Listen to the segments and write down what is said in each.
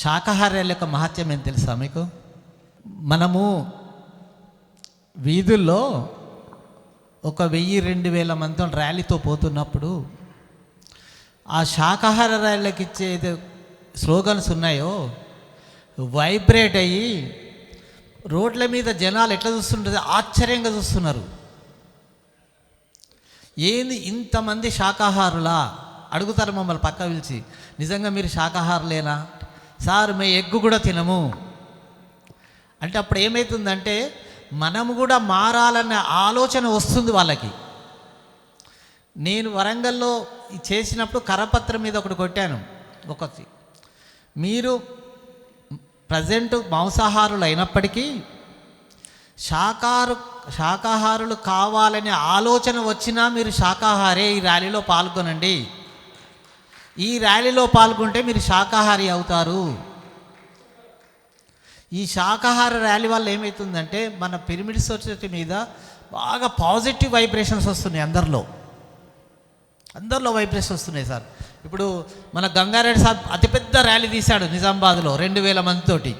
శాకాహారాల యొక్క మహత్యం ఏం తెలుసా మీకు? మనము వీధుల్లో ఒక 1000-2000 మందితో ర్యాలీతో పోతున్నప్పుడు ఆ శాకాహార ర్యాలీలకు ఇచ్చే స్లోగన్స్ ఉన్నాయో వైబ్రేట్ అయ్యి రోడ్ల మీద జనాలు ఎట్లా చూస్తుంటారు, ఆశ్చర్యంగా చూస్తున్నారు. ఏంది ఇంతమంది శాకాహారులా అడుగుతారు మమ్మల్ని పక్క పిలిచి, నిజంగా మీరు శాకాహారులేనా? సార్ మేము ఎగ్గు కూడా తినము అంటే అప్పుడు ఏమవుతుందంటే మనము కూడా మారాలన్న ఆలోచన వస్తుంది వాళ్ళకి. నేను వరంగల్లో చేసినప్పుడు కరపత్రం మీద ఒకటి కొట్టాను, ఒకటి మీరు ప్రజెంట్ మాంసాహారులు అయినప్పటికీ శాకాహారులు కావాలనే ఆలోచన వచ్చినా మీరు శాకాహారే, ఈ ర్యాలీలో పాల్గొనండి. ఈ ర్యాలీలో పాల్గొంటే మీరు శాకాహారి అవుతారు. ఈ శాకాహార ర్యాలీ వల్ల ఏమవుతుందంటే మన పిరమిడ్ సొసైటీ మీద బాగా పాజిటివ్ వైబ్రేషన్స్ వస్తున్నాయి. అందరిలో వైబ్రేషన్స్ వస్తున్నాయి సార్. ఇప్పుడు మన గంగారెడ్డి సార్ అతిపెద్ద ర్యాలీ తీశాడు నిజామాబాద్లో 2000 మందితోటి.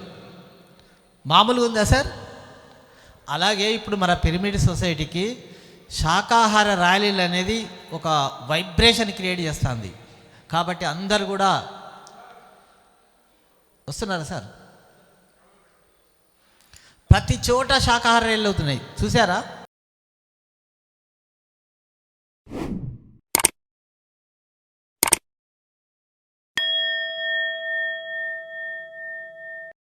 మామూలుగా ఉందా సార్? అలాగే ఇప్పుడు మన పిరమిడ్ సొసైటీకి శాకాహార ర్యాలీలు అనేది ఒక వైబ్రేషన్ క్రియేట్ చేస్తుంది. కాబట్టి అందరు కూడా వస్తున్నారా సార్? ప్రతి చోట శాకాహార ర్యాలీలు అవుతున్నాయి, చూసారా?